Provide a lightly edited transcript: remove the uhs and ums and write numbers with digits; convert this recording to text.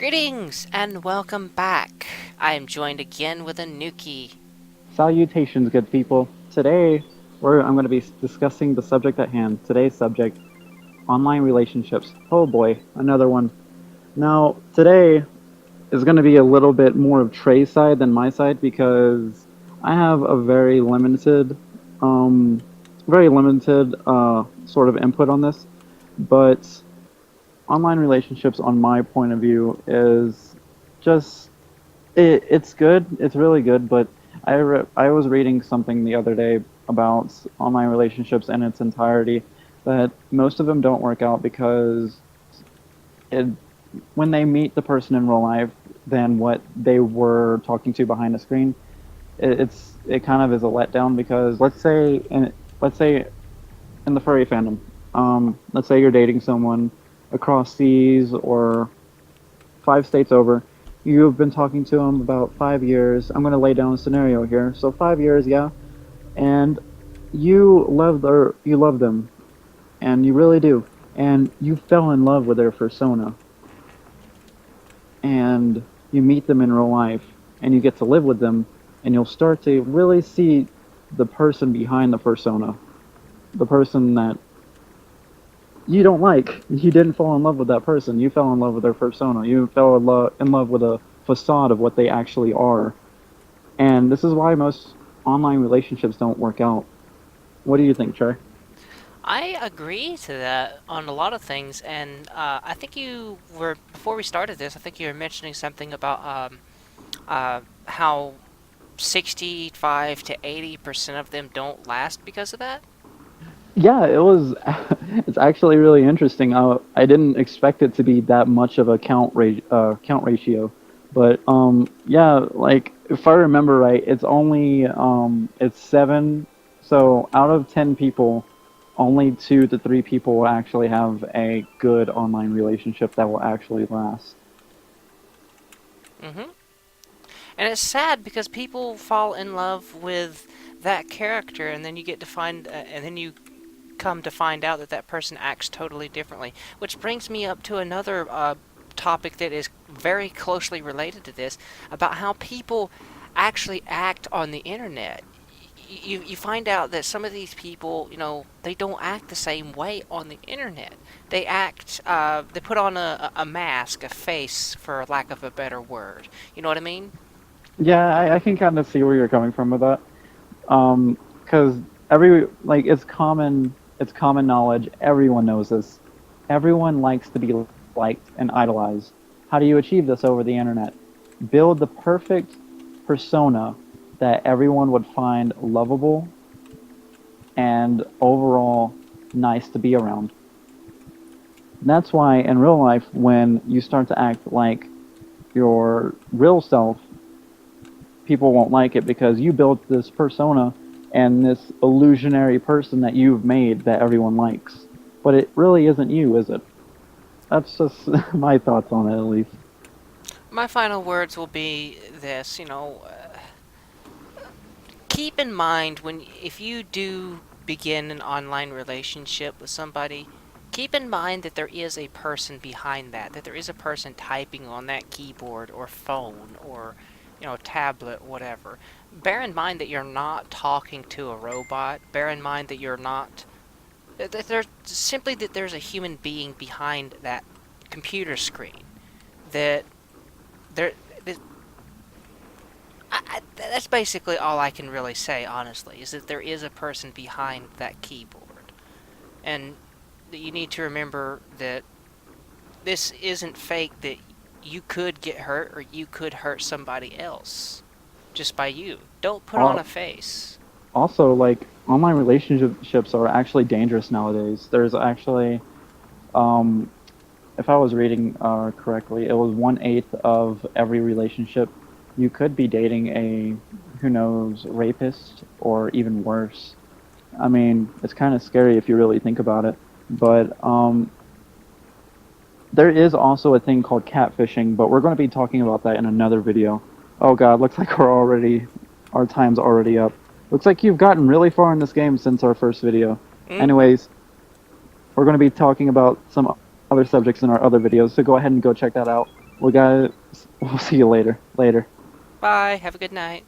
Greetings and welcome back. I am joined again with a Nuki. Salutations, good people. Today, I'm going to be discussing the subject at hand. Today's subject, online relationships. Oh boy, another one. Now, today is going to be a little bit more of Trey's side than my side because I have a um, very limited sort of input on this. But online relationships, on my point of view, is just it's good. It's really good, but I was reading something the other day about online relationships in its entirety that most of them don't work out because it, when they meet the person in real life than what they were talking to behind a screen, it kind of is a letdown because let's say in the furry fandom, let's say you're dating someone across seas or 5 states over. You've been talking to them about 5 years. I'm going to lay down a scenario here. So 5 years, yeah, and you love them, and you really do, and you fell in love with their persona, and you meet them in real life, and you get to live with them, and you'll start to really see the person behind the persona, the person that you don't like. You didn't fall in love with that person. You fell in love with their persona. You fell in love with a facade of what they actually are. And this is why most online relationships don't work out. What do you think, Trey? I agree to that on a lot of things, and I think you were, before we started this, I think you were mentioning something about how 65 to 80% of them don't last because of that. Yeah, it was. It's actually really interesting. I didn't expect it to be that much of a count ratio, but yeah, like if I remember right, it's seven. So out of 10 people, only 2 to 3 people will actually have a good online relationship that will actually last. hmm And it's sad because people fall in love with that character, and then you get to find, and then you come to find out that that person acts totally differently. Which brings me up to another topic that is very closely related to this about how people actually act on the internet. You find out that some of these people, they don't act the same way on the internet. They put on a mask, a face, for lack of a better word. You know what I mean? Yeah, I can kind of see where you're coming from with that. Because it's common knowledge. Everyone knows this. Everyone likes to be liked and idolized. How do you achieve this over the internet? Build the perfect persona that everyone would find lovable and overall nice to be around. That's why in real life, when you start to act like your real self, people won't like it because you built this persona and this illusionary person that you've made that everyone likes. But it really isn't you, is it? That's just my thoughts on it, at least. My final words will be this, keep in mind when if you do begin an online relationship with somebody, keep in mind that there is a person behind that there is a person typing on that keyboard or phone or tablet, whatever. Bear in mind that you're not talking to a robot. Bear in mind that you're not that there's simply that there's a human being behind that computer screen. That there that's basically all I can really say, honestly, is that there is a person behind that keyboard. And that you need to remember that this isn't fake, that you could get hurt or you could hurt somebody else just by you. Don't put on a Al- face. Also, like, online relationships are actually dangerous nowadays. There's actually, um, if I was reading correctly, it was 1/8 of every relationship. You could be dating a, who knows, rapist or even worse. I mean, it's kind of scary if you really think about it. But there is also a thing called catfishing, but we're going to be talking about that in another video. Oh God, looks like our time's already up. Looks like you've gotten really far in this game since our first video. Mm-hmm. Anyways, we're going to be talking about some other subjects in our other videos, so go ahead and go check that out. We got. We'll see you later. Later. Bye. Have a good night.